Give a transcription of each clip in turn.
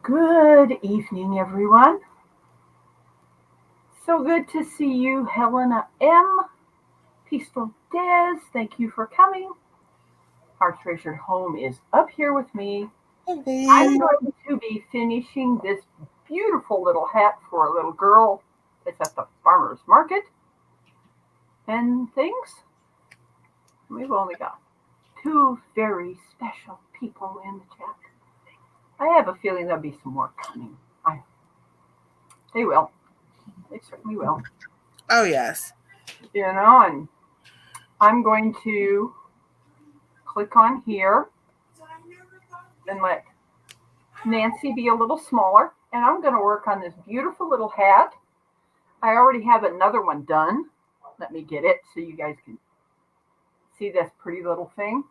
Good evening, everyone. So good to see you, Helena M. Peaceful Des, thank you for coming. Our treasured home is up here with me. I'm Hey. going to be finishing this beautiful little hat for a little girl that's at the farmer's market and things. We've only got two very special people in the chat. I have a feeling there'll be some more coming. They will. They certainly will. Oh, yes. And I'm going to click on here and let Nancy be a little smaller. And I'm going to work on this beautiful little hat. I already have another one done. Let me get it so you guys can see this pretty little thing.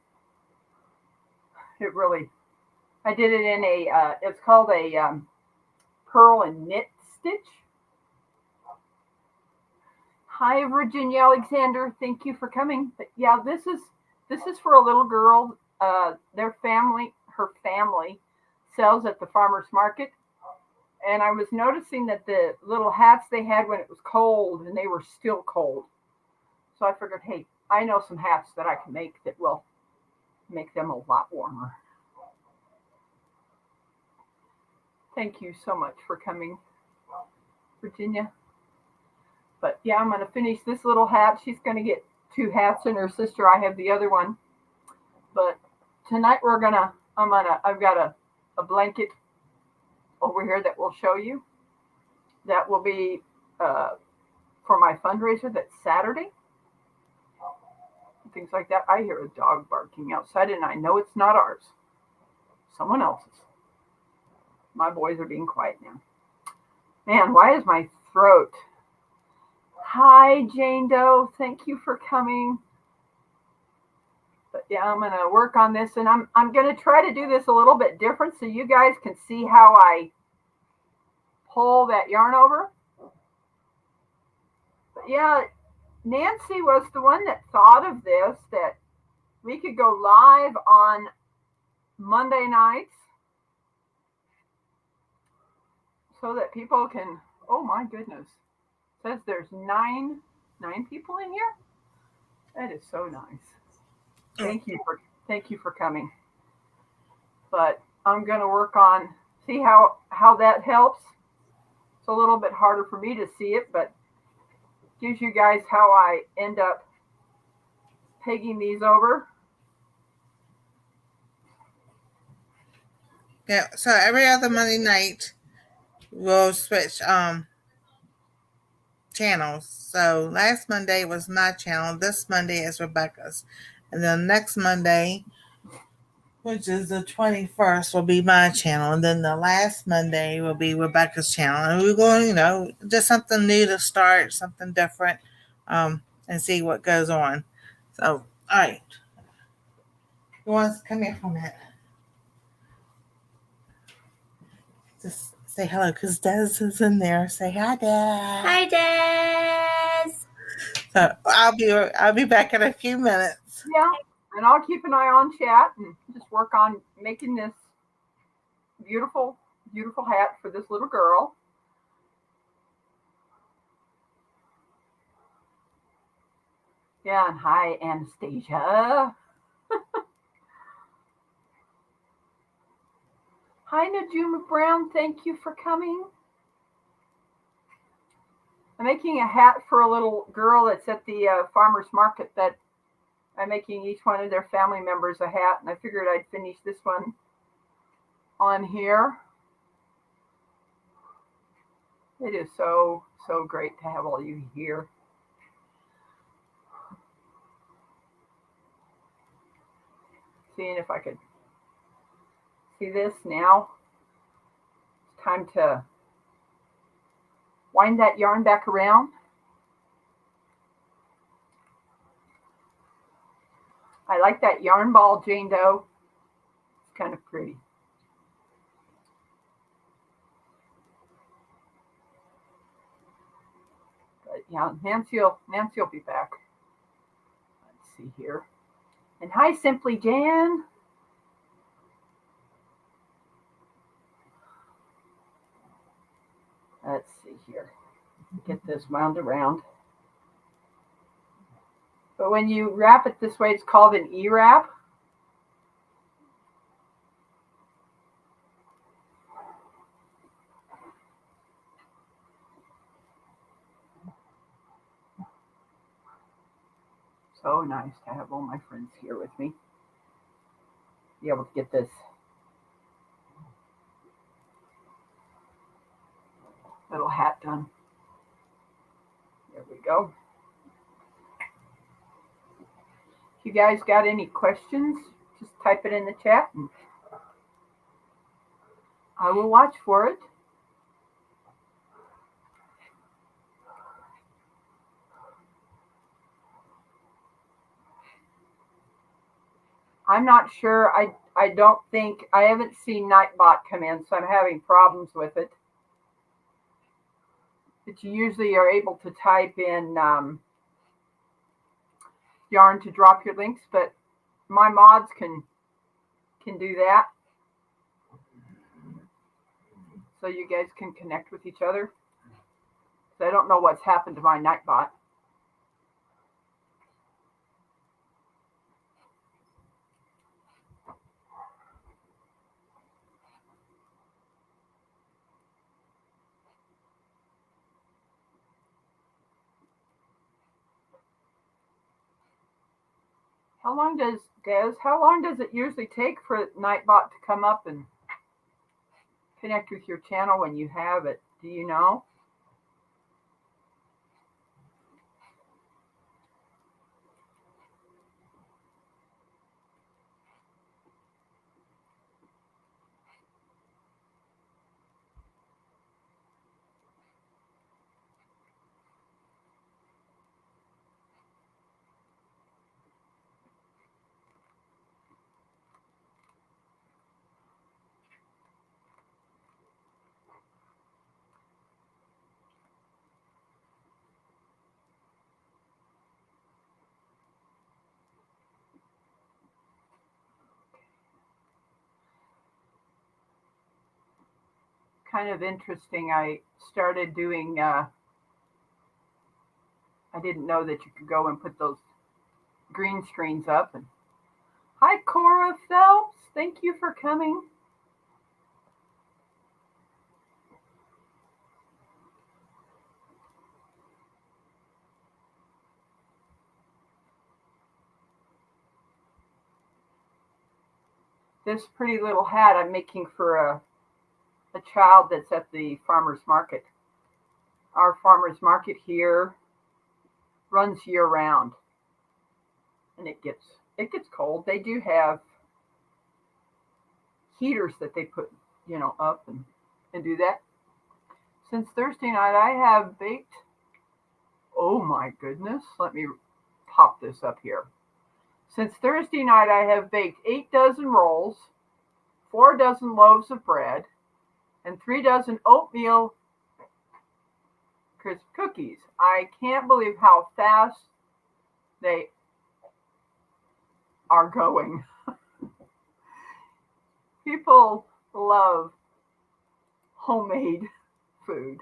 I did it in it's called a pearl and knit stitch. Hi, Virginia Alexander. Thank you for coming. But yeah, this is for a little girl. Her family sells at the farmer's market. And I was noticing that the little hats they had when it was cold and they were still cold. So I figured, hey, I know some hats that I can make that will make them a lot warmer. Thank you so much for coming, Virginia. But yeah, I'm going to finish this little hat. She's going to get two hats and her sister, I have the other one. But tonight I've got a blanket over here that we'll show you. That will be for my fundraiser that's Saturday. Things like that. I hear a dog barking outside and I know it's not ours. Someone else's. My boys are being quiet now. Man, why is my throat? Hi, Jane Doe. Thank you for coming. But yeah, I'm going to work on this and I'm going to try to do this a little bit different so you guys can see how I pull that yarn over. But yeah, Nancy was the one that thought of this, that we could go live on Monday nights so that people can, oh my goodness, it says there's nine people in here. That is so nice. Thank you for coming. But I'm going to work on, see how that helps. It's a little bit harder for me to see it, but gives you guys how I end up pegging these over. Yeah, so every other Monday night we'll switch channels. So last Monday was my channel. This Monday is Rebecca's. And then next Monday, which is the 21st, will be my channel. And then the last Monday will be Rebecca's channel. And we're going, just something new to start, something different, and see what goes on. So, all right. Who wants to come here for a minute? Just say hello because Des is in there. Say hi, Des. Hi, Des. So I'll be back in a few minutes. Yeah, and I'll keep an eye on chat and just work on making this beautiful, beautiful hat for this little girl. Yeah, and hi, Anastasia. Hi, Najuma Brown. Thank you for coming. I'm making a hat for a little girl that's at the farmer's market that I'm making each one of their family members a hat, and I figured I'd finish this one on here. It is so, so great to have all you here. Seeing if I could see this now. It's time to wind that yarn back around. I like that yarn ball, Jane Doe. It's kind of pretty. But yeah, Nancy will be back. Let's see here. And hi, Simply Jan. Here, get this wound around. But when you wrap it this way, it's called an E-wrap. So nice to have all my friends here with me. Be able to get this little hat done. There we go. If you guys got any questions, just type it in the chat and I will watch for it. I'm not sure. I don't think, I haven't seen Nightbot come in, so I'm having problems with it. But you usually are able to type in yarn to drop your links, but my mods can do that. So you guys can connect with each other. So I don't know what's happened to my Nightbot. How long does it usually take for Nightbot to come up and connect with your channel when you have it? Do you know? Kind of interesting. I started doing, I didn't know that you could go and put those green screens up. And hi, Cora Phelps. Thank you for coming. This pretty little hat I'm making for a child that's at the farmer's market. Our farmer's market here runs year round, and it gets cold. They do have heaters that they put, up and do that. Since Thursday night, I have baked, oh my goodness, let me pop this up here. Since Thursday night, I have baked 8 dozen rolls, 4 dozen loaves of bread, and 3 dozen oatmeal crisp cookies. I can't believe how fast they are going. People love homemade food.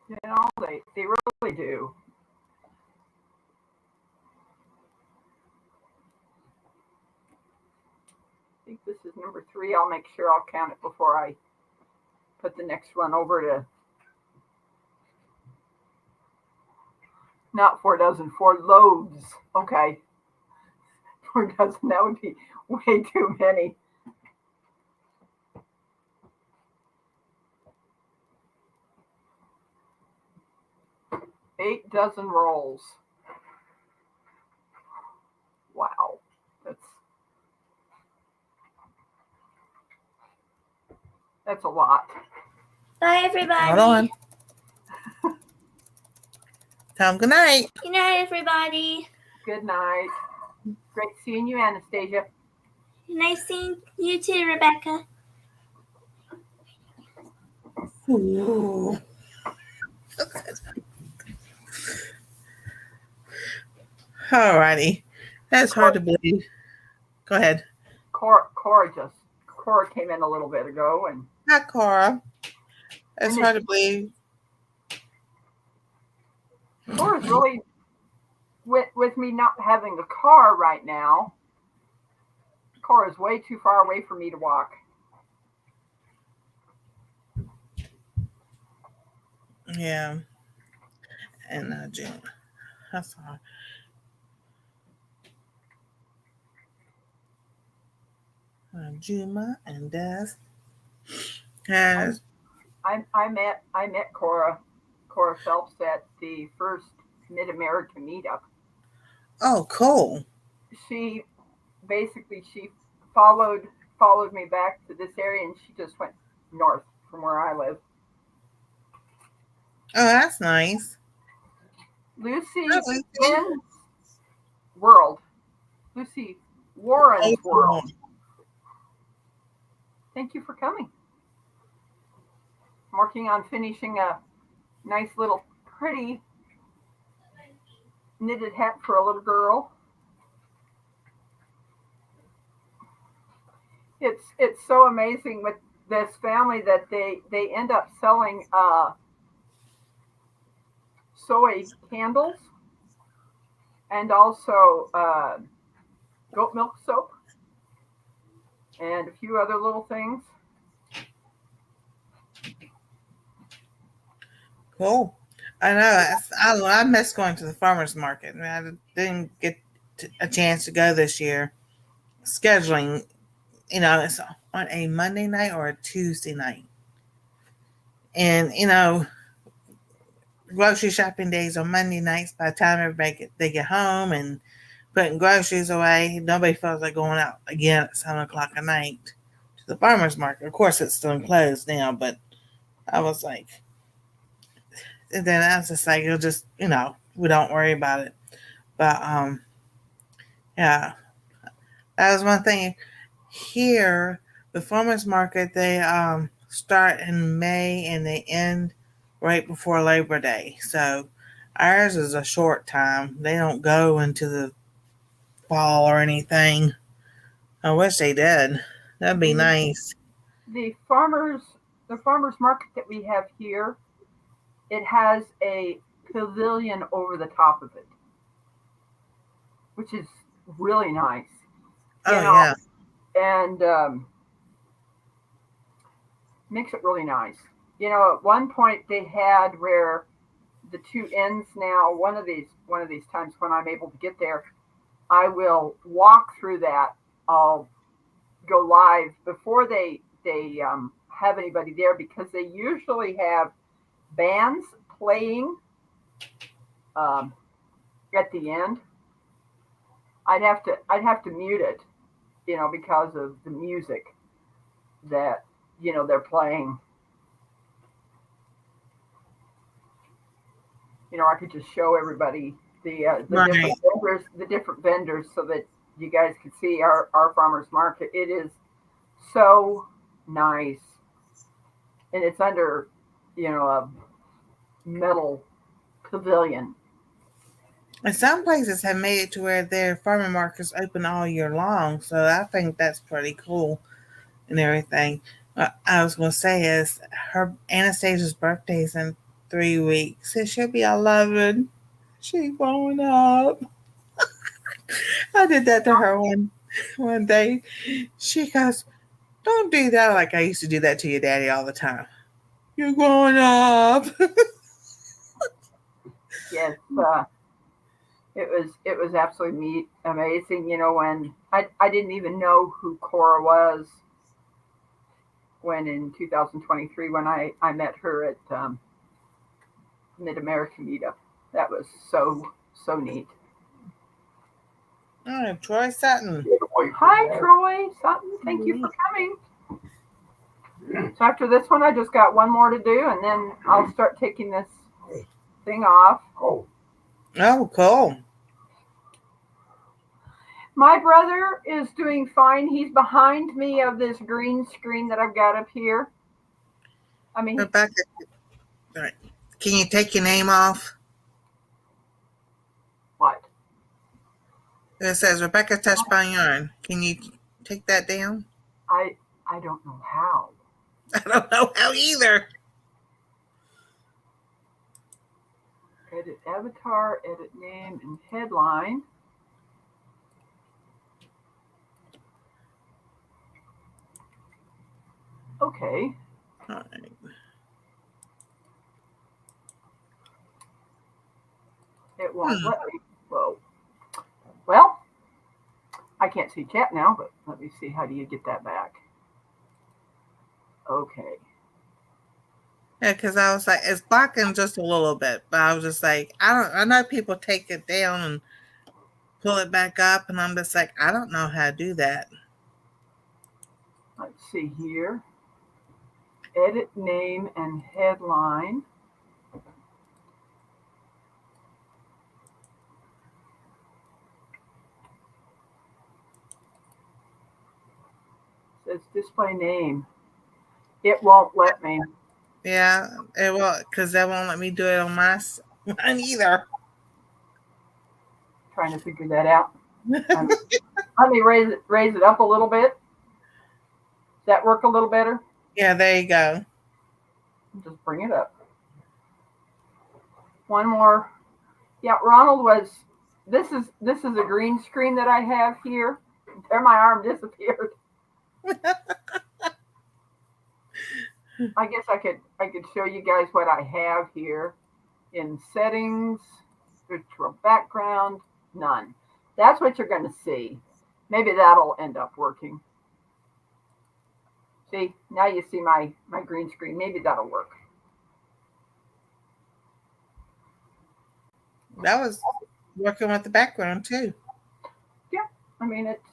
They really do. I think this is number 3. I'll make sure I'll count it before I put the next one over to, not 4 dozen, 4 loaves. Okay. 4 dozen, that would be way too many. Eight dozen rolls. Wow. That's a lot. Bye, everybody. Hold on. Tell them good night. Good night, everybody. Good night. Great seeing you, Anastasia. Nice seeing you too, Rebecca. Ooh. Alrighty. That's hard to believe. Go ahead. Cora came in a little bit ago, and Hi, Cora. It's And hard to believe. Cora's really with me not having a car right now. Cora's way too far away for me to walk. Yeah. And June. That's all. Juma and Des I has. I met Cora Phelps at the first Mid America meetup. Oh, cool. She basically she followed me back to this area, and she just went north from where I live. Oh, that's nice. Lucy Oh, Wynn's World. Lucy Warren's World. Thank you for coming. I'm working on finishing a nice little pretty knitted hat for a little girl. It's so amazing with this family that they end up selling soy candles and also goat milk soap and a few other little things. Cool. I know. I miss going to the farmers market. I mean, I didn't get a chance to go this year. Scheduling, it's on a Monday night or a Tuesday night. And, grocery shopping days on Monday nights. By the time they get home and putting groceries away, nobody feels like going out again at 7 o'clock at night to the farmers market. Of course, it's still closed now, but I was like, and then I was just like, it'll just, we don't worry about it. But yeah, that was one thing. Here, the farmers market, they start in May and they end right before Labor Day. So ours is a short time. They don't go into the fall or anything. I wish they did. That'd be The nice. the farmers market that we have here, it has a pavilion over the top of it, which is really nice. You Oh know, yeah. and makes it really nice. At one point they had where the two ends now. One of these times when I'm able to get there, I will walk through that. I'll go live before they have anybody there because they usually have bands playing um, at the end. I'd have to mute it, because of the music that they're playing. I could just show everybody Right. the different vendors, so that you guys can see our farmers market. It is so nice, and it's under a metal pavilion. And some places have made it to where their farmer markets open all year long. So I think that's pretty cool and everything. I was going to say is her Anastasia's birthday is in 3 weeks. So she'll be 11. She's growing up. I did that to her one day. She goes, "Don't do that like I used to do that to your daddy all the time. You're growing up." Yes, it was absolutely amazing. When I didn't even know who Cora was when in 2023 when I met her at Mid American Meetup. That was so neat. Oh, Troy Sutton. Hi, Troy Sutton. Thank you for coming. So after this one, I just got one more to do, and then I'll start taking this thing off. Oh, cool. My brother is doing fine. He's behind me of this green screen that I've got up here. I mean, Rebecca, all right. Can you take your name off? what? It says Rebecca Touched by Yarn. Can you take that down? I don't know how. I don't know how either. Edit avatar, edit name and headline. Okay. All right. It won't let me. Whoa. Well, I can't see chat now, but let me see. How do you get that back? Okay. Yeah, because I was like, it's blocking just a little bit, but I was just like, I know people take it down and pull it back up, and I'm just like, I don't know how to do that. Let's see here. Edit name and headline. It says display name. It won't let me. Yeah, it will, because that won't let me do it on mine either. Trying to figure that out. Let me raise it up a little bit. Does that work a little better? Yeah, there you go. Just bring it up. One more. Yeah, Ronald was. This is a green screen that I have here. There, my arm disappeared. I guess I could show you guys what I have here. In settings, virtual background, none. That's what you're going to see. Maybe that'll end up working. See, now you see my green screen. Maybe that'll work. That was working with the background too. Yeah, I mean it's.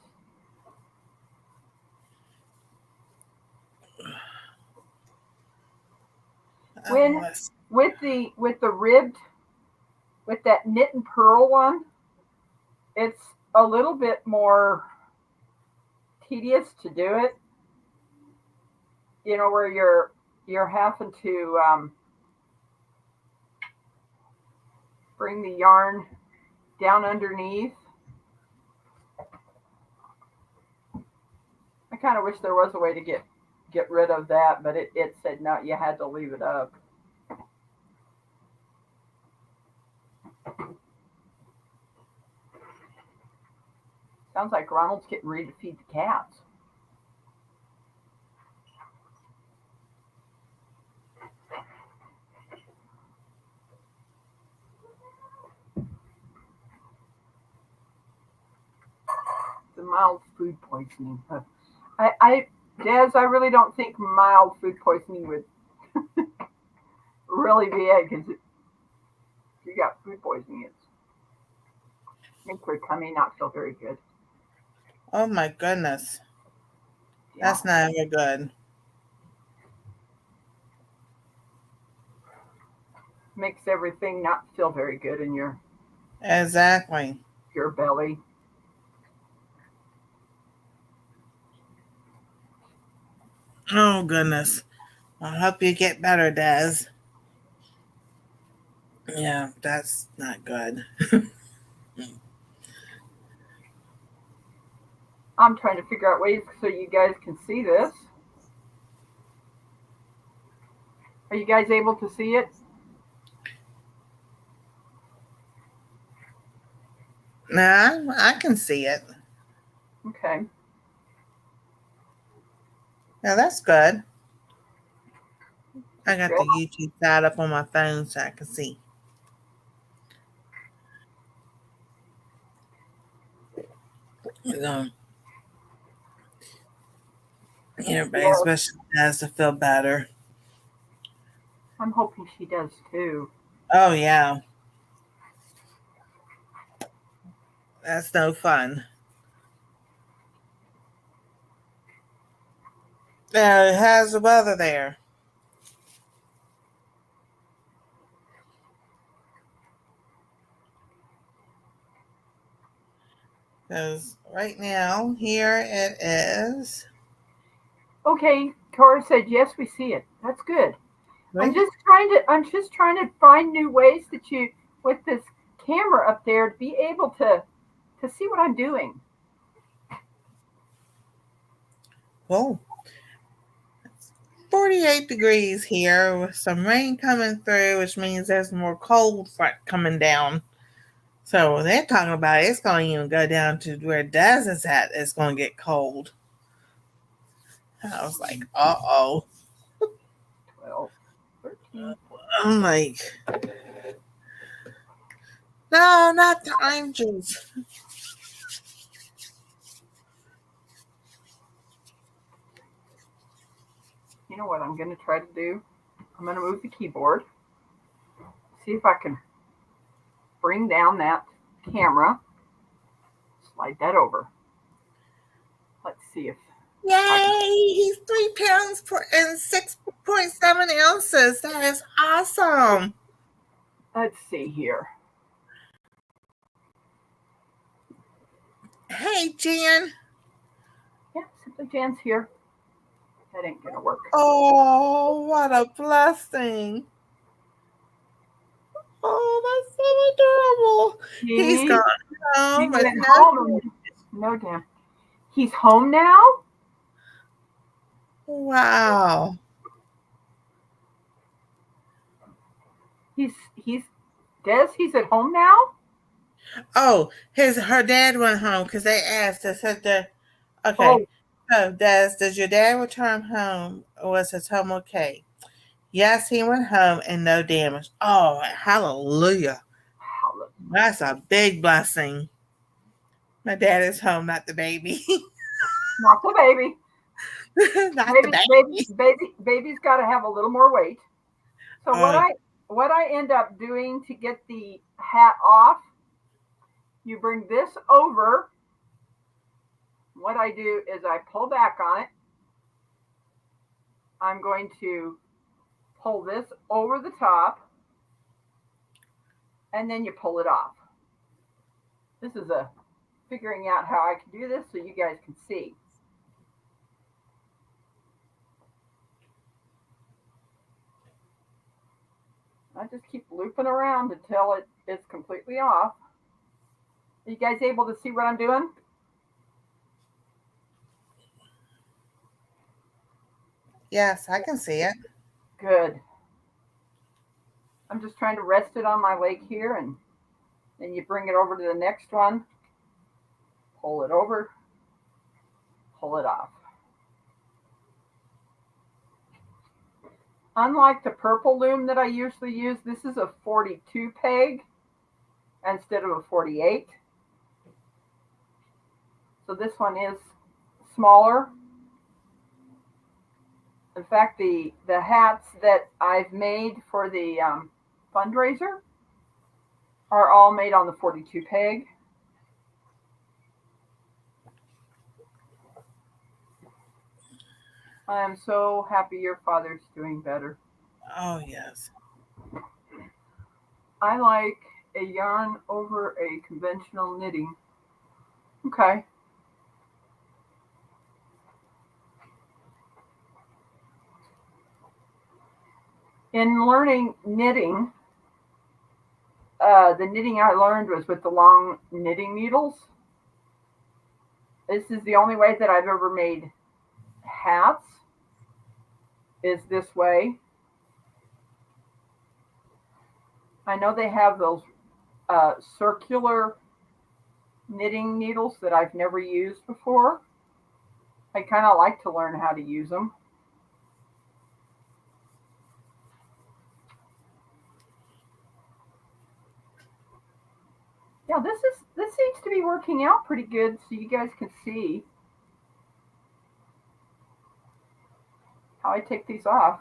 When with the ribbed, with that knit and purl one, it's a little bit more tedious to do it. You know, where you're having to bring the yarn down underneath. I kind of wish there was a way to get rid of that, but it said no, you had to leave it up. Sounds like Ronald's getting ready to feed the cats. The mild food poisoning. Des, I really don't think mild food poisoning would really be it, because if you got food poisoning, it makes your tummy not feel very good. Oh my goodness. Yeah. That's not even good. Makes everything not feel very good in your Exactly. belly. Oh goodness. I hope you get better, Des. Yeah, that's not good. I'm trying to figure out ways so you guys can see this. Are you guys able to see it? Nah, I can see it. Okay. Now that's good. I got Good. the YouTube side up on my phone so I can see. Everybody, Yeah, especially has to feel better. I'm hoping she does too. Oh yeah. That's no fun. How's the weather there? Because right now, here it is. Okay, Cora said yes, we see it. That's good. Right? I'm just trying to find new ways that you, with this camera up there, to be able to see what I'm doing. Well, 40 48 degrees here with some rain coming through, which means there's more cold front coming down. So they're talking about it's going to even go down to where Des is at. It's going to get cold. I was like, uh-oh. 12, 13. I'm like, no, not the oranges. You know what I'm going to try to do? I'm going to move the keyboard. See if I can bring down that camera. Slide that over. Let's see if. Yay! He's 3 pounds and 6.7 ounces. That is awesome. Let's see here. Hey, Jan. Yeah, Simply Jan's here. That ain't going to work. Oh, what a blessing. Oh, that's so adorable. He's gone home. He went home. No, damn. He's home now? Wow. He's Des, he's at home now? Oh, her dad went home because they asked. They said that. Okay. Oh. So, does your dad return home? Or was his home okay? Yes, he went home and no damage. Oh, hallelujah. That's a big blessing. My dad is home, not the baby. Not the baby. Not the baby. Baby's got to have a little more weight. So what I end up doing to get the hat off, you bring this over. What I do is I pull back on it. I'm going to pull this over the top, and then you pull it off. This is a figuring out how I can do this so you guys can see. I just keep looping around until it is completely off. Are you guys able to see what I'm doing? Yes, I can see it. Good. I'm just trying to rest it on my leg here, and then you bring it over to the next one, pull it over, pull it off. Unlike the purple loom that I usually use, this is a 42 peg instead of a 48. So this one is smaller. In fact, the hats that I've made for the fundraiser are all made on the 42 peg. I am so happy your father's doing better. Oh, yes. I like a yarn over a conventional knitting. Okay. In learning knitting, the knitting I learned was with the long knitting needles. This is the only way that I've ever made hats, is this way. I know they have those circular knitting needles that I've never used before. I kind of like to learn how to use them. Yeah, this seems to be working out pretty good, so you guys can see how I take these off.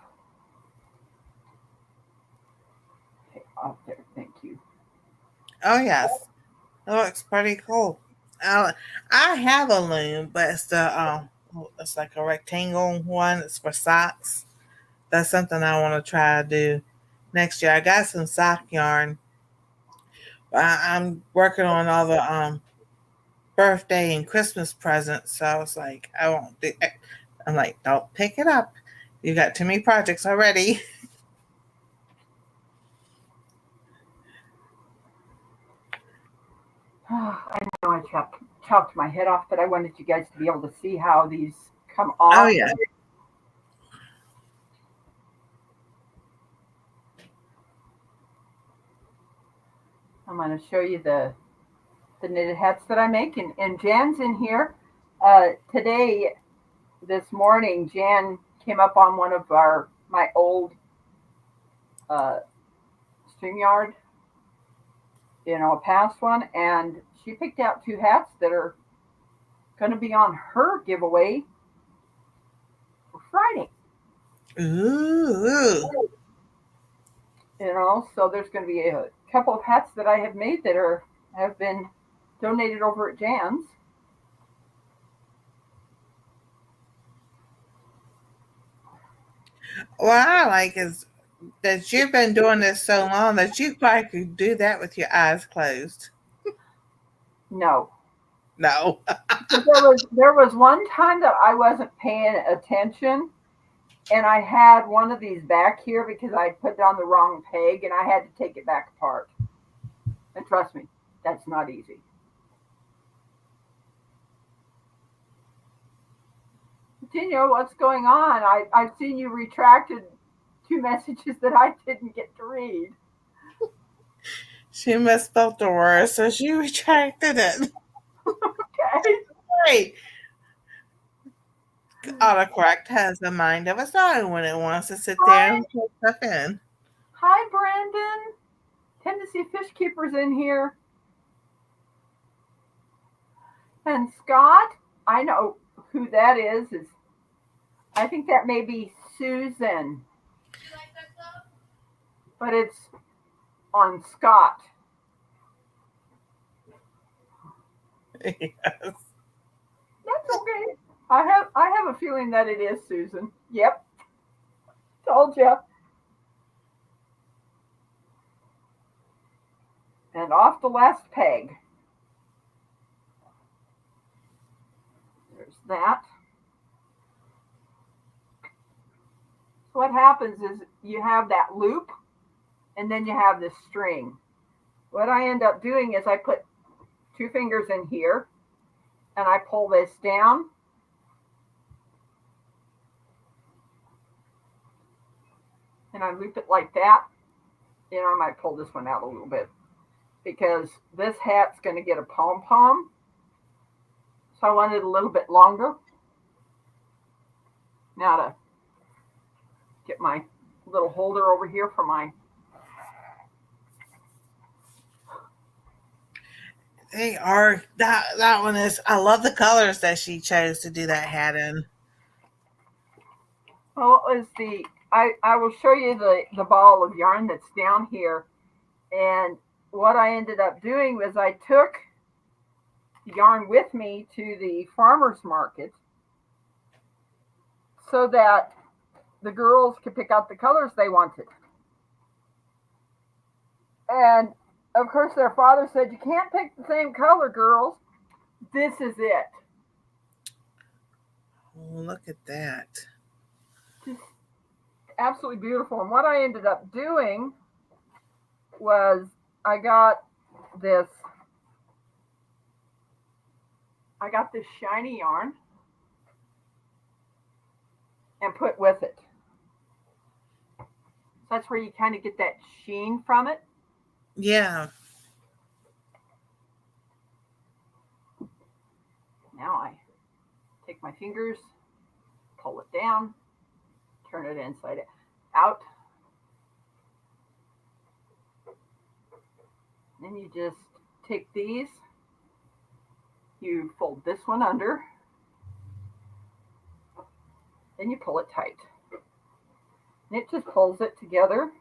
Okay, off there, thank you. Oh, yes. It looks pretty cool. I have a loom, but it's like a rectangle one. It's for socks. That's something I want to try to do next year. I got some sock yarn. I'm working on all the birthday and Christmas presents, so I was like, I won't do it. I'm like, don't pick it up. You got too many projects already. I know I chopped my head off, but I wanted you guys to be able to see how these come off. Oh, yeah. I'm going to show you the knitted hats that I make. And Jan's in here. Today, this morning, Jan came up on one of my old StreamYard, a past one, and she picked out 2 hats that are going to be on her giveaway for Friday. Ooh. So there's going to be a couple of hats that I have made that have been donated over at Jan's. What I like is that you've been doing this so long that you probably could do that with your eyes closed. No. No. there was one time that I wasn't paying attention, and I had one of these back here because I put it on the wrong peg, and I had to take it back apart. And trust me, that's not easy. Virginia, what's going on? I've seen you retracted 2 messages that I didn't get to read. She misspelled the word, so she retracted it. Okay. Great. Autocorrect has a mind of its own when it wants to sit there and put stuff in. Hi, Brandon. Tennessee Fish Keeper's in here. And Scott, I know who that is. I think that may be Susan. But it's on Scott. Yes. That's okay. I have a feeling that it is Susan. Yep. Told you. And off the last peg. There's that. So what happens is you have that loop and then you have this string. What I end up doing is I put 2 fingers in here and I pull this down. And I loop it like that. I might pull this one out a little bit because this hat's going to get a pom-pom. So I want it a little bit longer. Now to get my little holder over here for my... They are, that one is, I love the colors that she chose to do that hat in. Well, I will show you the ball of yarn that's down here. And what I ended up doing was I took the yarn with me to the farmer's market so that the girls could pick out the colors they wanted. And of course, their father said, "You can't pick the same color, girls. This is it." Oh, look at that. Just absolutely beautiful. And what I ended up doing was I got this shiny yarn and put with it. So that's where you kind of get that sheen from it. Yeah. Now I take my fingers, pull it down, turn it inside out. Then you just take these, you fold this one under, then you pull it tight. And it just pulls it together.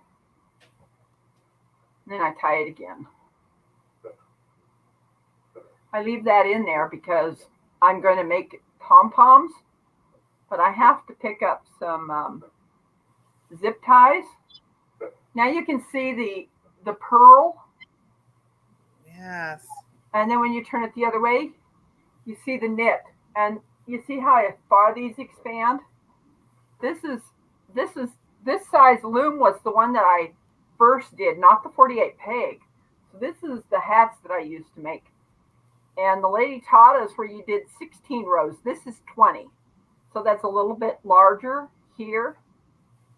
And then I tie it again. I leave that in there because I'm going to make pom-poms, but I have to pick up some zip ties. Now you can see the pearl. Yes. And then when you turn it the other way, you see the knit. And you see how far these expand? This size loom was the one that I first did, not the 48 peg. So this is the hats that I used to make. And the lady taught us where you did 16 rows. This is 20. So that's a little bit larger here.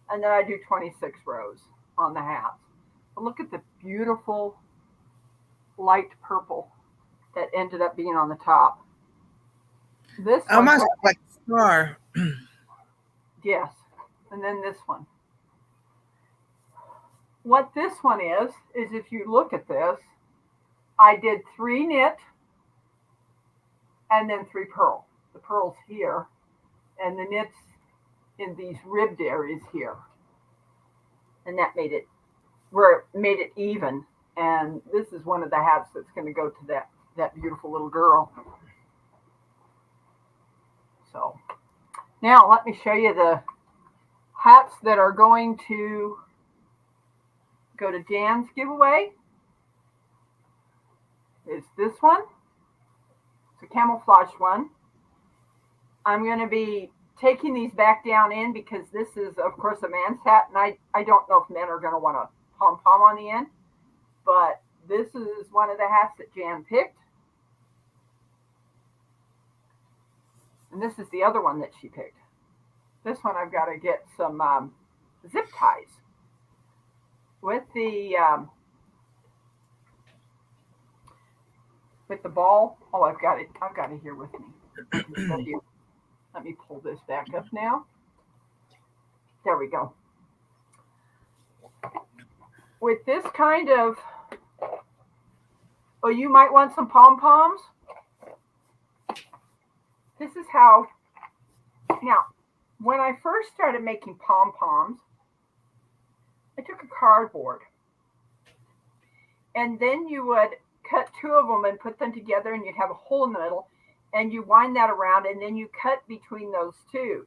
And then I do 26 rows on the hats. But look at the beautiful light purple that ended up being on the top. This one, Almost like a star. yes, and then this one. What this one is if you look at this, I did 3 knit and then 3 purl. The purl's here, and the knits in these ribbed areas here. And that made it even. And this is one of the hats that's going to go to that beautiful little girl. So now let me show you the hats that are going to go to Jan's giveaway. Is this one. It's a camouflage one. I'm going to be taking these back down in because this is, of course, a man's hat, and I don't know if men are going to want a pom-pom on the end, but this is one of the hats that Jan picked. And this is the other one that she picked. This one I've got to get some zip ties with the ball. Oh, I've got it here with me. Let me pull this back up now. There we go. With this kind of, oh, you might want some pom-poms. This is how, now, when I first started making pom-poms, I took a cardboard. And then you would cut 2 of them and put them together, and you'd have a hole in the middle. And you wind that around, and then you cut between those 2.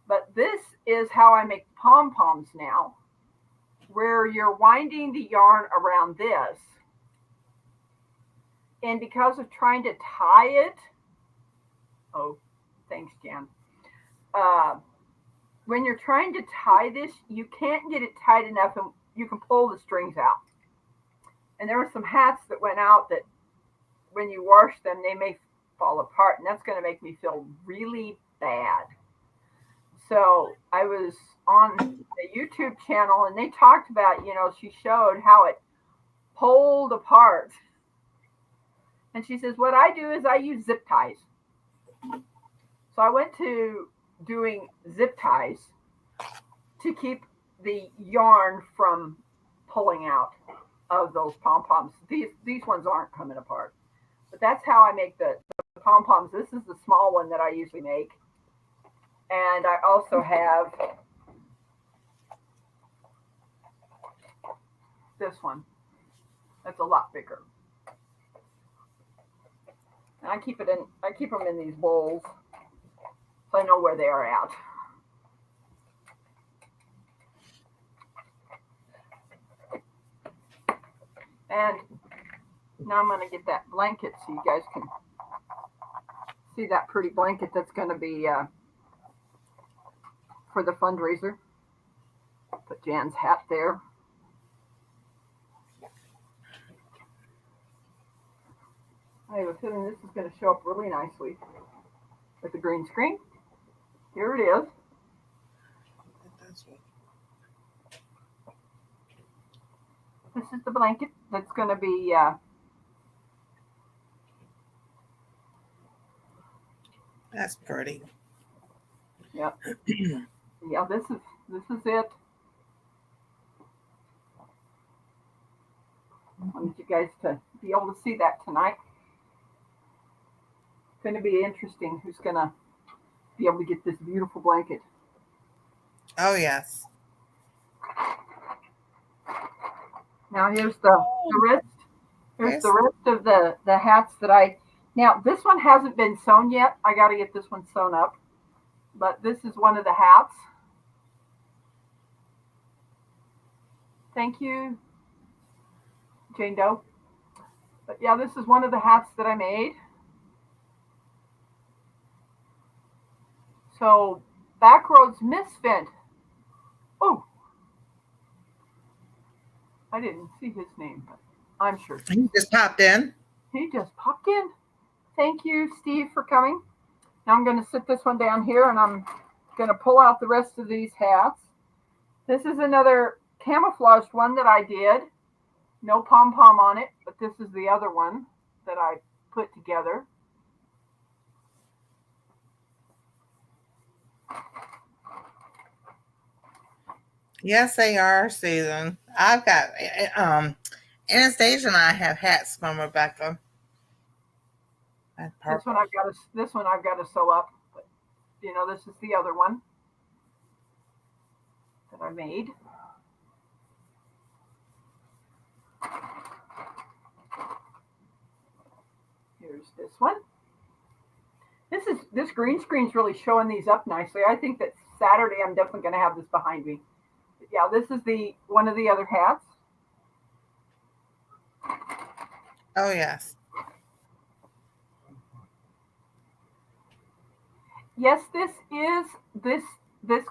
But this is how I make pom-poms now, where you're winding the yarn around this. And because of trying to tie it, oh, thanks, Jan. When you're trying to tie this, you can't get it tight enough, and you can pull the strings out. And there were some hats that went out that when you wash them, they may fall apart, and that's going to make me feel really bad. So I was on the YouTube channel, and they talked about, she showed how it pulled apart. And she says, what I do is I use zip ties. So I went to doing zip ties to keep the yarn from pulling out of those pom-poms. These ones aren't coming apart. But that's how I make the pom-poms. This is the small one that I usually make. And I also have this one. That's a lot bigger. And I keep them in these bowls so I know where they are at. And now I'm going to get that blanket so you guys can see that pretty blanket that's going to be for the fundraiser. Put Jan's hat there. I have a feeling this is going to show up really nicely with the green screen. Here it is. This is the blanket that's going to be that's pretty. Yep. Yeah, this is it. I want you guys to be able to see that tonight. It's going to be interesting who's going to be able to get this beautiful blanket. Oh, yes. Now here's the rest. Here's the rest of the hats that I. Now this one hasn't been sewn yet. I got to get this one sewn up. But this is one of the hats. Thank you, Jane Doe. But yeah, this is one of the hats that I made. So Backroads Misfit. Oh, I didn't see his name, but I'm sure. He just popped in. He just popped in. Thank you, Steve, for coming. Now I'm going to sit this one down here, and I'm going to pull out the rest of these hats. This is another camouflaged one that I did No pom-pom on it, but this is the other one that I put together. Yes, they are, Susan. I've got Anastasia and I have hats from Rebecca. This one I've got to sew up. But, this is the other one that I made. Here's this one. This green screen's really showing these up nicely. I think that Saturday I'm definitely going to have this behind me. But yeah, this is one of the other hats. Oh yes. Yes, this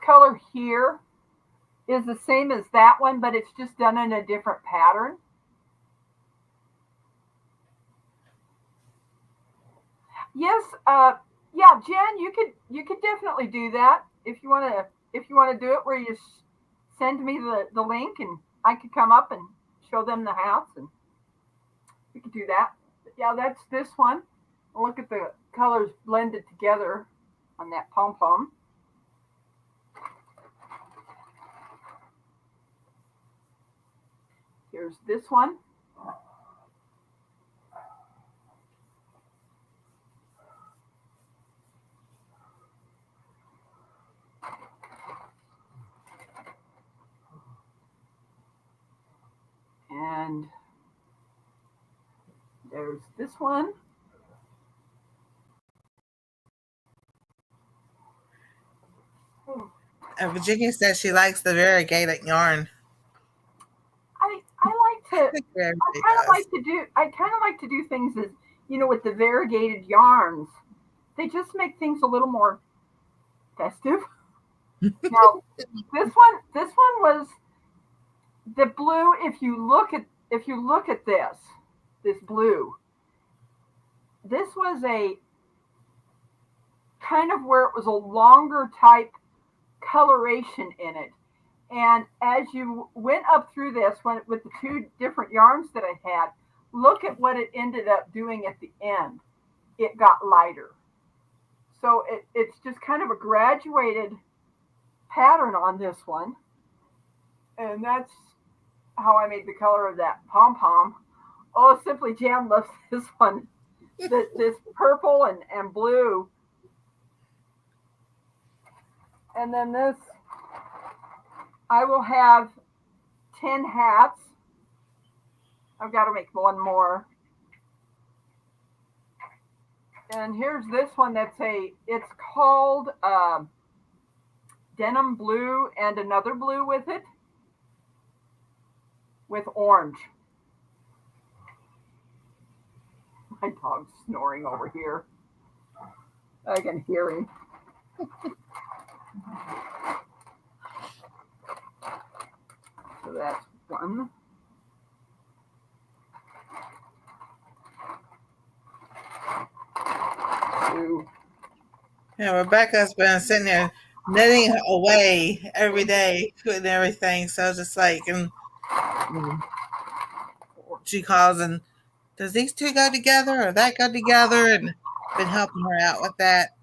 color here is the same as that one, but it's just done in a different pattern. Yes, yeah, Jen, you could definitely do that if you want to do it where you send me the link and I could come up and show them the hats and we could do that. But yeah, that's this one. Look at the colors blended together on that pom-pom. Here's this one. And there's this one. Virginia says she likes the variegated yarn. I kind of like to do things as with the variegated yarns. They just make things a little more festive. Now, this one was the blue. If you look at this blue, this was a kind of where it was a longer type coloration in it. And as you went up through this with the two different yarns that I had, look at what it ended up doing at the end. It got lighter. So it's just kind of a graduated pattern on this one. And that's how I made the color of that pom-pom. Oh, Simply Jam loves this one. This purple and blue. And then this, I will have 10 hats. I've got to make one more. And here's this one it's called Denim Blue and another blue with it, with orange. My dog's snoring over here. I can hear him. So that's one. Two. Yeah, Rebecca's been sitting there knitting away every day, putting everything. So just like, and she calls and does these two go together or that go together? And been helping her out with that.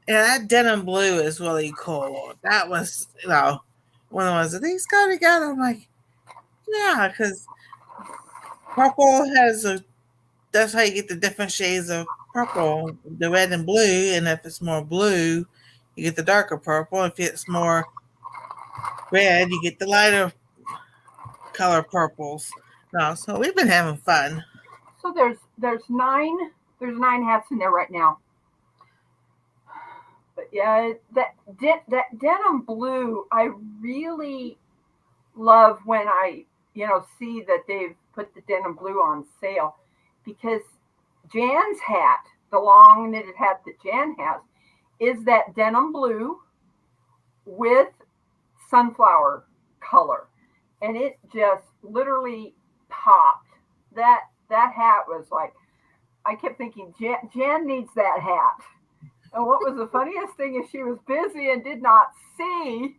Yeah, that denim blue is really cool. That was, one of the ones. Do these go together? I'm like, yeah, because purple that's how you get the different shades of purple, the red and blue. And if it's more blue, you get the darker purple. If it's more red, you get the lighter color purples. No, so we've been having fun. So there's nine hats in there right now. But yeah, that denim blue, I really love when I see that they've put the denim blue on sale, because Jan's hat, the long knitted hat that Jan has, is that denim blue with sunflower color, and it just literally popped. That hat was like, I kept thinking Jan needs that hat. And what was the funniest thing is she was busy and did not see.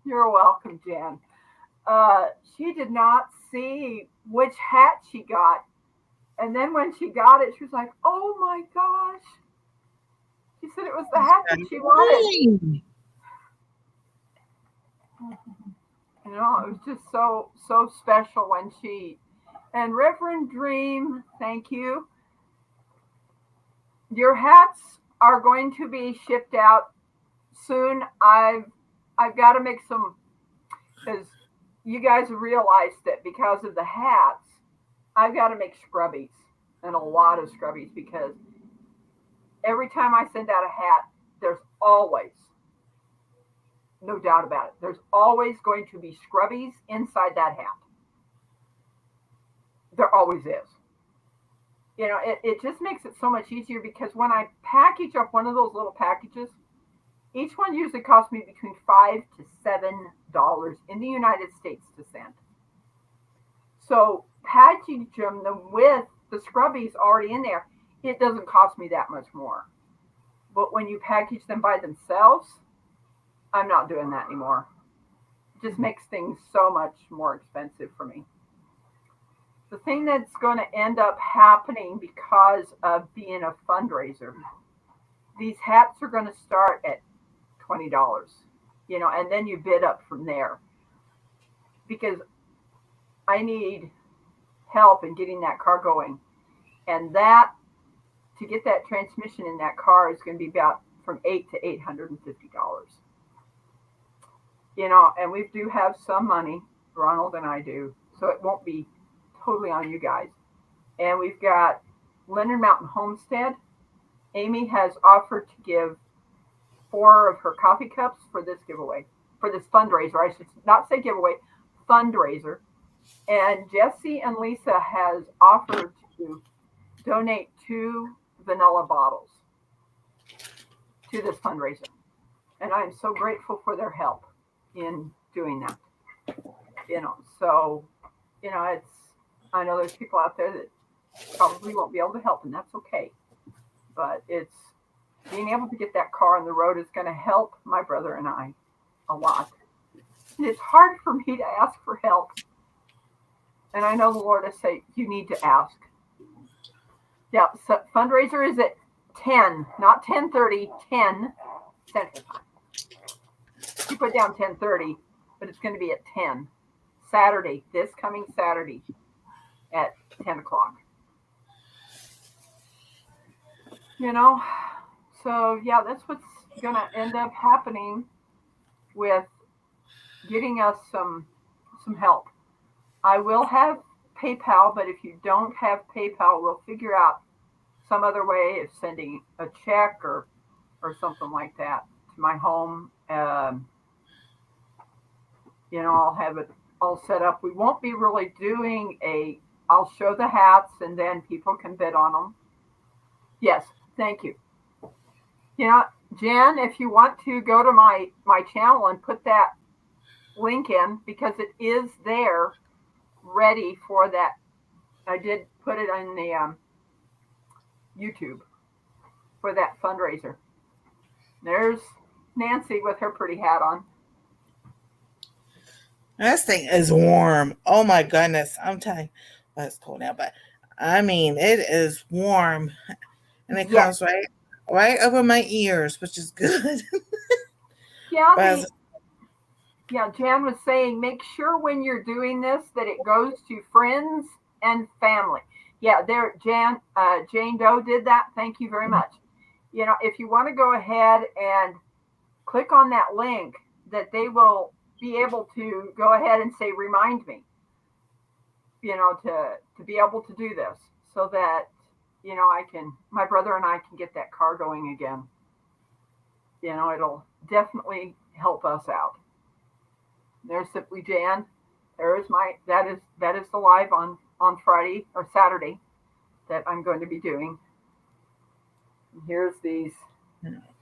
You're welcome, Jan. she did not see which hat she got. And then when she got it, she was like, oh my gosh. She said it was the hat that she wanted. You know, it was just so special when she, and Reverend Dream, thank you. Your hats are going to be shipped out soon. I've got to make some, because you guys realized that because of the hats, I've got to make scrubbies, and a lot of scrubbies, because every time I send out a hat, there's always, no doubt about it, there's always going to be scrubbies inside that hat. There always is. You know, it just makes it so much easier, because when I package up one of those little packages, each one usually costs me between $5 to $7 in the United States to send. So package them with the scrubbies already in there, it doesn't cost me that much more. But when you package them by themselves, I'm not doing that anymore. It just makes things so much more expensive for me. The thing that's going to end up happening because of being a fundraiser, these hats are going to start at $20, you know, and then you bid up from there, because I need help in getting that car going. And that, to get that transmission in that car, is going to be about from $800 to $850. You know, and we do have some money, Ronald and I do, so it won't be totally on you guys. And we've got Leonard Mountain Homestead. Amy has offered to give 4 of her coffee cups for this giveaway, for this fundraiser. I should not say giveaway, fundraiser. And Jesse and Lisa has offered to donate 2 vanilla bottles to this fundraiser. And I'm so grateful for their help in doing that. You know, so, you know, I know there's people out there that probably won't be able to help, and that's okay. But it's being able to get that car on the road is going to help my brother and I a lot. And it's hard for me to ask for help. And I know the Lord has said, you need to ask. Yeah, so fundraiser is at 10, not 10:30, 10 Central Time. You put down 10:30, but it's going to be at 10. Saturday, this coming Saturday at 10 o'clock. You know, so yeah, that's what's going to end up happening with getting us some help. I will have PayPal, but if you don't have PayPal, we'll figure out some other way of sending a check or something like that to my home. You know, I'll have it all set up. We won't be really doing I'll show the hats and then people can bid on them. Yes, thank you. You know, Jen, if you want to go to my channel and put that link in, because it is there ready for that. I did put it on the YouTube for that fundraiser. There's Nancy with her pretty hat on. This thing is warm. Oh my goodness. I'm telling you, well, it's cold now, but I mean, it is warm. And it comes right over my ears, which is good. Yeah, Jan was saying, make sure when you're doing this that it goes to friends and family. Yeah, there, Jane Doe did that. Thank you very much. You know, if you want to go ahead and click on that link, that they will be able to go ahead and say, remind me, you know, to be able to do this, so that, you know, my brother and I can get that car going again. You know, it'll definitely help us out. There's Simply Jan. That is the live on Friday or Saturday that I'm going to be doing. And here's these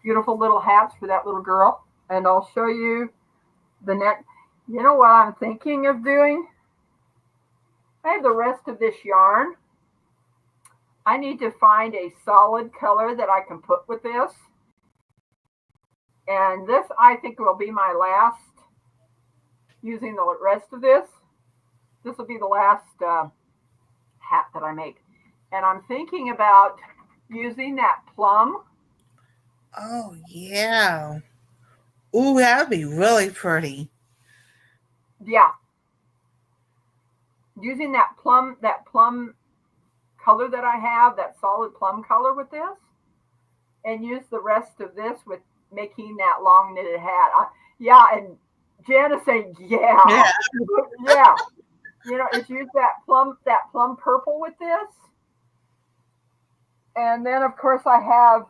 beautiful little hats for that little girl. And I'll show you the next. You know what I'm thinking of doing? I have the rest of this yarn. I need to find a solid color that I can put with this. And this, I think, will be my last using the rest of this. This will be the last hat that I make. And I'm thinking about using that plum. Oh, yeah. Ooh, that would be really pretty. Yeah. Using that plum color that I have, that solid plum color with this, and use the rest of this with making that long knitted hat. Yeah, and Janice saying, yeah. Yeah. Yeah. It's use that plum purple with this. And then of course I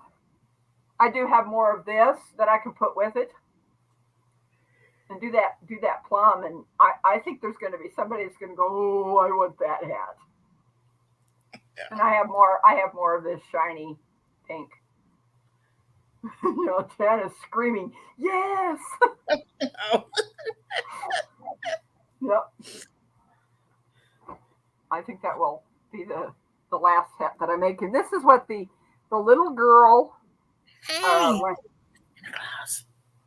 do have more of this that I can put with it. And do that plum, and I think there's going to be somebody that's going to go, oh, I want that hat. Yeah. And I have more of this shiny pink. Jan is screaming, yes. Oh. Yep. I think that will be the last hat that I make, and this is what the little girl. Hey.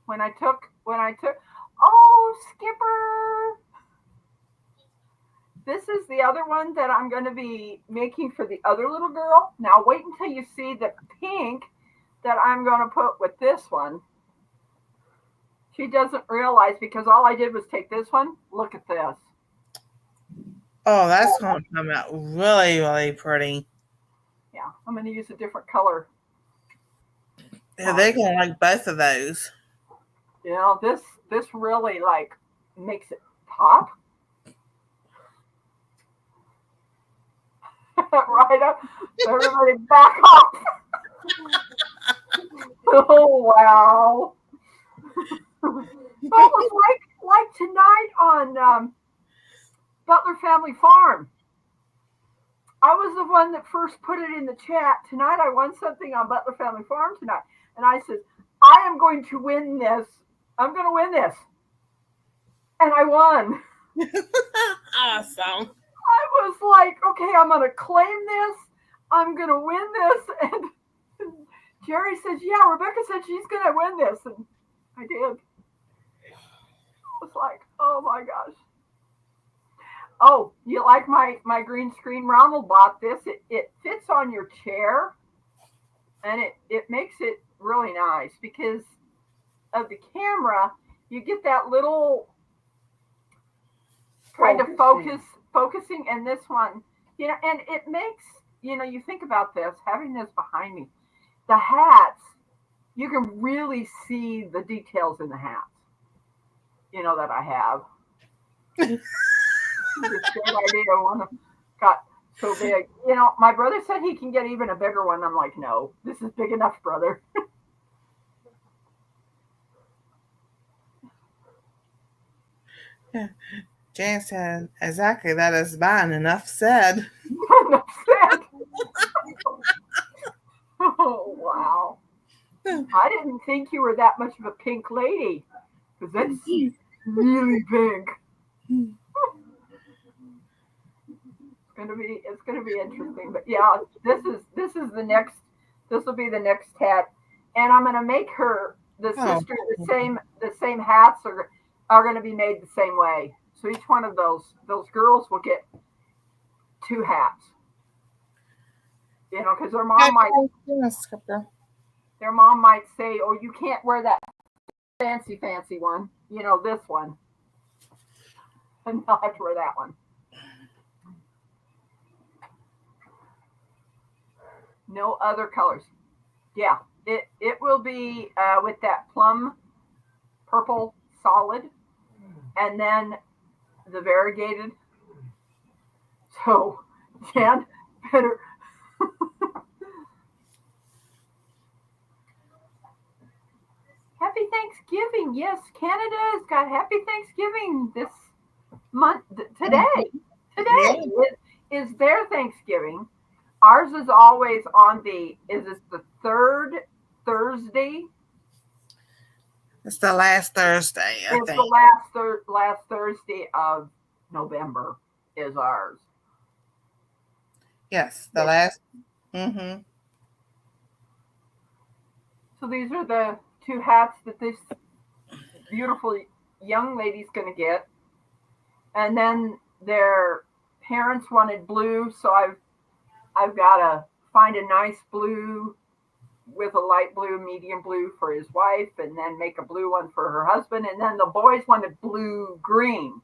When I took. Oh, Skipper! This is the other one that I'm going to be making for the other little girl. Now wait until you see the pink that I'm going to put with this one. She doesn't realize because all I did was take this one. Look at this. Oh, that's going to come out really, really pretty. Yeah, I'm going to use a different color. Yeah, they're going to like both of those. This really like makes it pop. Right up. Everybody back off. Oh, wow. It was like tonight on Butler Family Farm. I was the one that first put it in the chat. Tonight I won something on Butler Family Farm tonight. And I said, I am going to win this. I'm going to win this. And I won. Awesome. I was like, okay, I'm going to claim this. I'm going to win this. And Jerry says, yeah, Rebecca said she's going to win this. And I did. I was like, oh my gosh. Oh, you like my green screen? Ronald bought this. It fits on your chair. And it makes it really nice because of the camera. You get that little kind of focusing, and this one, and it makes, you think about this, having this behind me, the hats, you can really see the details in the hats, that I have. It's a great idea. One got so big. My brother said he can get even a bigger one. I'm like, no, this is big enough, brother. Yeah. Jan said, exactly, that is mine. Enough said. Enough said. Oh, wow. I didn't think you were that much of a pink lady, because that's really pink. It's gonna be interesting. But yeah, this is the next. This will be the next hat, and I'm gonna make her the sister the same hats are going to be made the same way. So each one of those girls will get 2 hats. Because their mom might say, "Oh, you can't wear that fancy one. This one," and they'll have to wear that one. No other colors. Yeah, it will be with that plum purple solid, and then the variegated. So, Jan, better. Happy Thanksgiving. Yes, Canada's got Happy Thanksgiving this month. Today is their Thanksgiving. Ours is always on is it the 3rd Thursday? It's the last Thursday, I think. The last Thursday of November is ours. Yes, the last. Mm-hmm. So these are the 2 hats that this beautiful young lady's going to get. And then their parents wanted blue, so I've got to find a nice blue with a light blue, medium blue for his wife, and then make a blue one for her husband. And then the boys wanted blue green.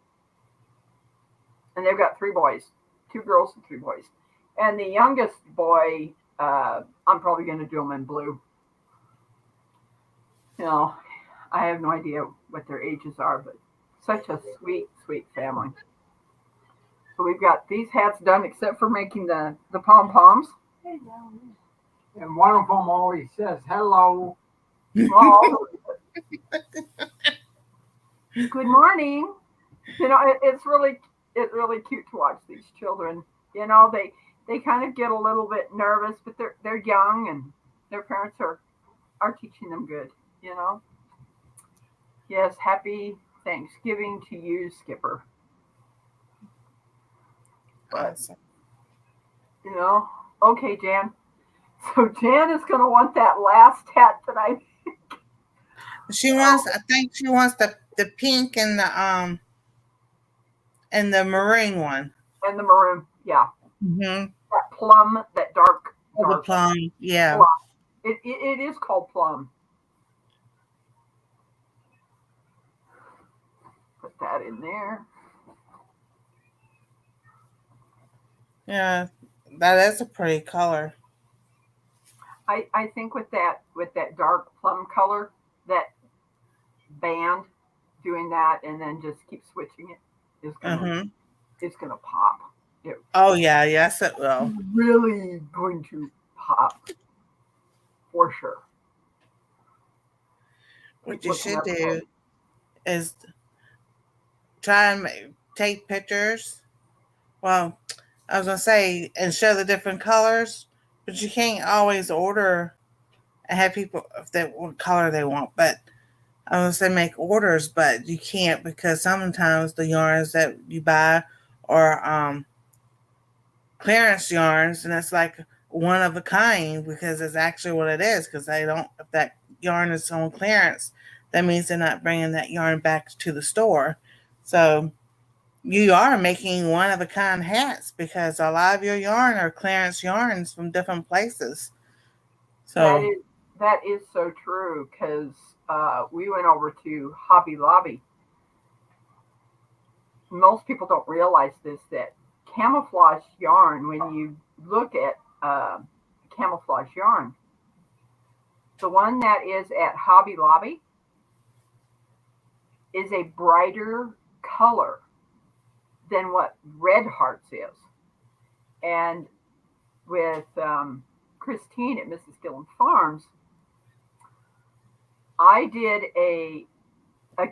And they've got 3 boys, 2 girls and 3 boys. And the youngest boy, I'm probably going to do him in blue. You know, I have no idea what their ages are, but such a sweet, sweet family. So we've got these hats done, except for making the pom-poms. And one of them always says hello. Oh, good morning. You know, it's really cute to watch these children. You know, they kind of get a little bit nervous, but they're young and their parents are teaching them good. You know. Yes, happy Thanksgiving to you, Skipper. Awesome. You know, okay, Jan. So Jan is going to want that last hat that I. She wants. I think she wants the pink and the maroon one. And the maroon, yeah. Mm-hmm. That plum, that dark. The plum, yeah. Plum. It is called plum. Put that in there. Yeah, that is a pretty color. I think with that dark plum color, that band doing that and then just keep switching it is gonna pop. Oh yeah, yes it will. It's really going to pop for sure. What you should do is try and take pictures. Well, I was gonna say and show the different colors, but you can't always order and have people if they what color they want. But I was gonna say make orders, but you can't because sometimes the yarns that you buy are clearance yarns, and it's like one of a kind because it's actually what it is. Because they don't if that yarn is on clearance, that means they're not bringing that yarn back to the store. So you are making one of a kind hats because a lot of your yarn are clearance yarns from different places. So that is so true because we went over to Hobby Lobby. Most people don't realize this, that camouflage yarn, when you look at camouflage yarn, the one that is at Hobby Lobby is a brighter color than what Red Hearts is. And with Christine at Mrs. Gillen Farms, I did a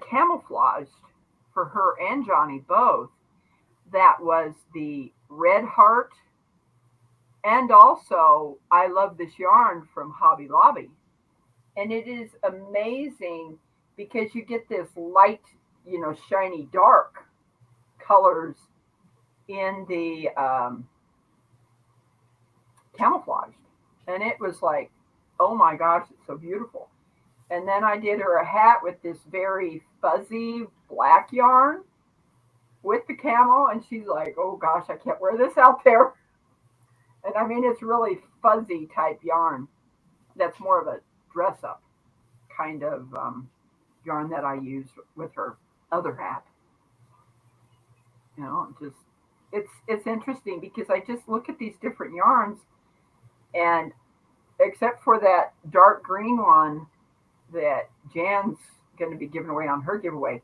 camouflage for her and Johnny both that was the Red Heart, and also I love this yarn from Hobby Lobby. And it is amazing because you get this light, you know, shiny dark colors in the camouflaged. And it was like, oh my gosh, it's so beautiful. And then I did her a hat with this very fuzzy black yarn with the camo. And she's like, oh gosh, I can't wear this out there. And I mean, it's really fuzzy type yarn. That's more of a dress up kind of yarn that I use with her other hat. You know, just it's interesting because I just look at these different yarns, and except for that dark green one that Jan's going to be giving away on her giveaway,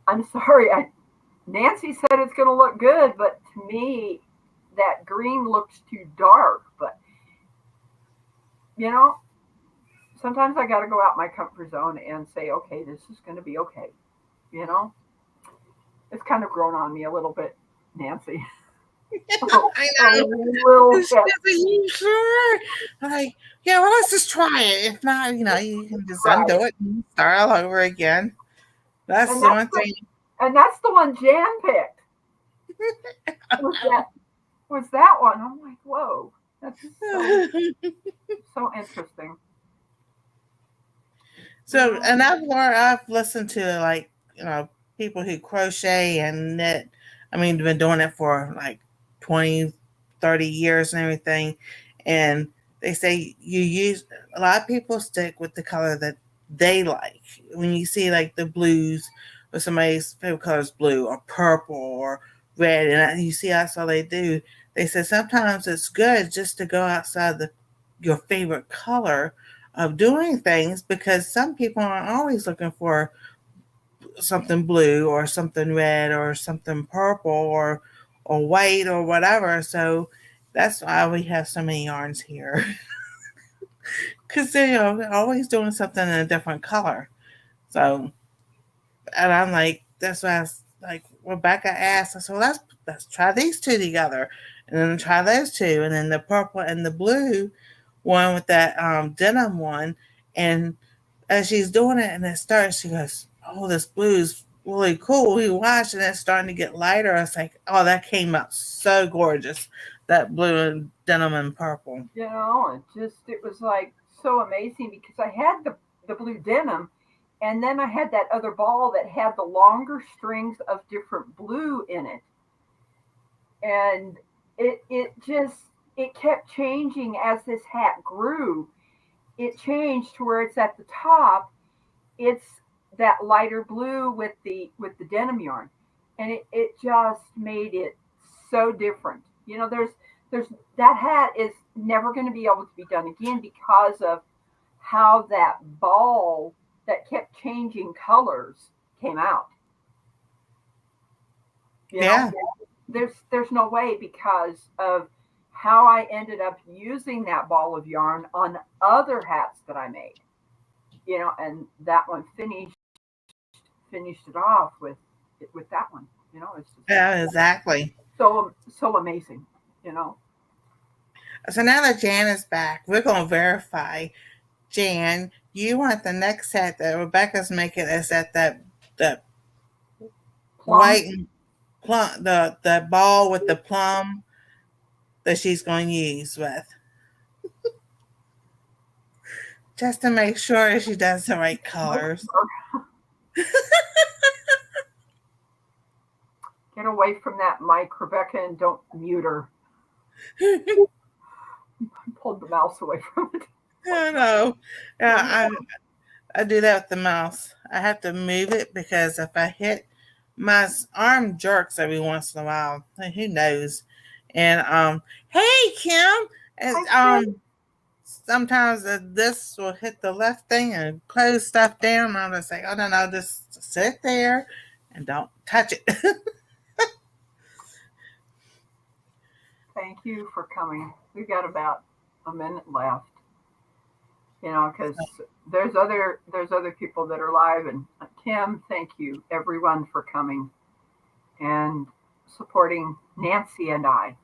I'm sorry, Nancy said it's going to look good, but to me, that green looks too dark. But you know, sometimes I got to go out my comfort zone and say, okay, this is going to be okay. You know, it's kind of grown on me a little bit, Nancy. I know. Sure. Like, yeah, well, let's just try it. If not, you know, you can just undo it and start all over again. That's the one thing. And that's the one Jan picked. was that one. I'm like, whoa, that's so interesting. So, and I've listened to like, people who crochet and knit. I mean, they've been doing it for like 20, 30 years and everything. And they say a lot of people stick with the color that they like. When you see like the blues, or somebody's favorite color is blue or purple or red, and you see that's all they do. They said sometimes it's good just to go outside your favorite color of doing things, because some people aren't always looking for something blue or something red or something purple or white or whatever. So that's why we have so many yarns here, because they're always doing something in a different color. So, and I'm like, that's why I was like, Rebecca asked, I said, well, let's try these two together, and then try those two, and then the purple and the blue one with that denim one. And as she's doing it and it starts, she goes, oh, this blue's really cool. We watched and it's starting to get lighter. I was like, oh, that came out so gorgeous. That blue and denim and purple. It was like so amazing because I had the blue denim, and then I had that other ball that had the longer strings of different blue in it. And it kept changing as this hat grew. It changed to where it's at the top. It's that lighter blue with the denim yarn, and it just made it so different. There's that hat is never going to be able to be done again because of how that ball that kept changing colors came out. Yeah. There's no way, because of how I ended up using that ball of yarn on other hats that I made. And that one finished it off with that one. It's just Yeah, exactly. so amazing. So now that Jan is back, we're going to verify. Jan, you want the next set that Rebecca's making is that the white and plum, the ball with the plum that she's going to use with. Just to make sure she does the right colors. Get away from that mic, Rebecca, and don't mute her. Pulled the mouse away from it. I know. Yeah, I do that with the mouse. I have to move it because if I hit, my arm jerks every once in a while. Who knows? And hey Kim, and sometimes this will hit the left thing and close stuff down. I'm just like, oh no, just sit there and don't touch it. Thank you for coming. We've got about a minute left. Because there's other people that are live. And Kim, thank you everyone for coming and supporting Nancy and I.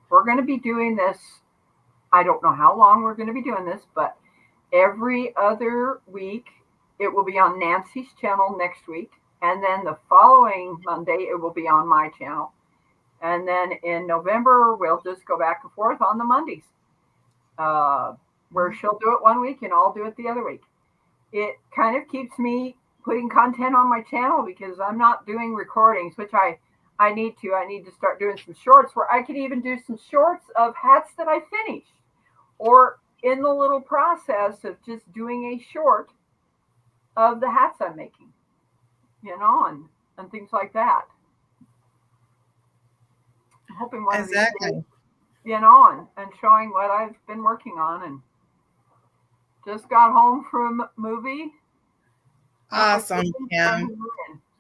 We're going to be doing this. I don't know how long we're going to be doing this, but every other week it will be on Nancy's channel next week. And then the following Monday, it will be on my channel. And then in November, we'll just go back and forth on the Mondays. Where she'll do it one week and I'll do it the other week. It kind of keeps me putting content on my channel because I'm not doing recordings, which I need to. I need to start doing some shorts where I can even do some shorts of hats that I finished, or in the little process of just doing a short of the hats I'm making, and things like that. I'm hoping one of these days, and showing what I've been working on. And just got home from movie. Awesome, Kim.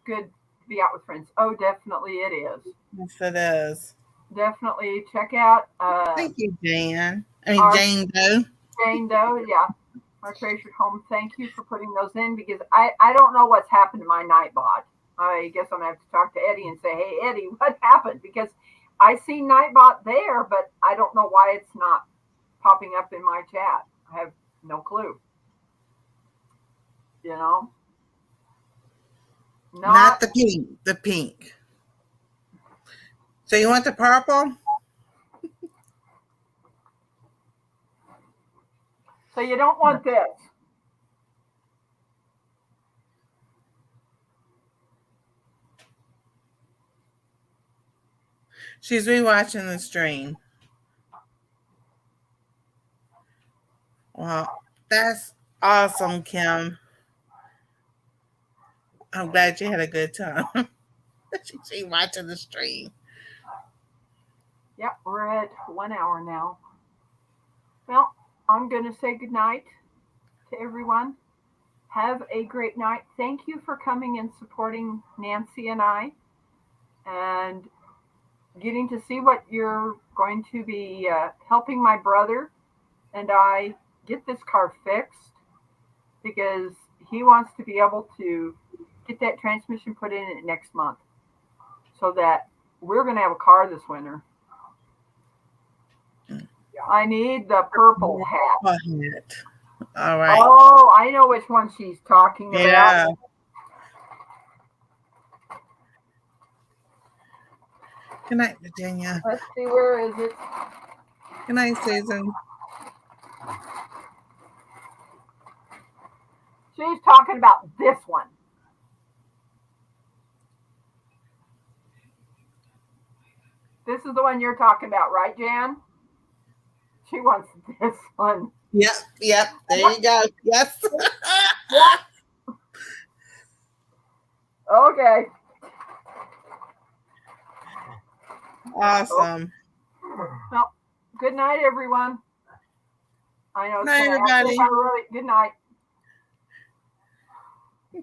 Good to be out with friends. Oh, definitely it is. Yes, it is. Definitely check out. Thank you, Jan. Jane Doe. Jane Doe, yeah. Our treasured home. Thank you for putting those in, because I don't know what's happened to my Nightbot. I guess I'm going to have to talk to Eddie and say, hey, Eddie, what happened? Because I see Nightbot there, but I don't know why it's not popping up in my chat. I have no clue. Not the pink. The pink. So you want the purple? So you don't want this. She's rewatching the stream. Well, that's awesome, Kim. I'm glad you had a good time. She's watching the stream. Yep, we're at 1 hour now. Well, I'm going to say goodnight to everyone. Have a great night. Thank you for coming and supporting Nancy and I and getting to see what you're going to be helping my brother and I get this car fixed because he wants to be able to get that transmission put in it next month so that we're going to have a car this winter. I need the purple hat. All right. Oh, I know which one she's talking about. Yeah. Good night, Virginia. Let's see, where is it? Good night, Susan. She's talking about this one. This is the one you're talking about, right, Jan? She wants this one. Yep. There you go. Yes. Okay. Awesome. Well, good night, everyone. I know it's Night, gonna everybody. really good night.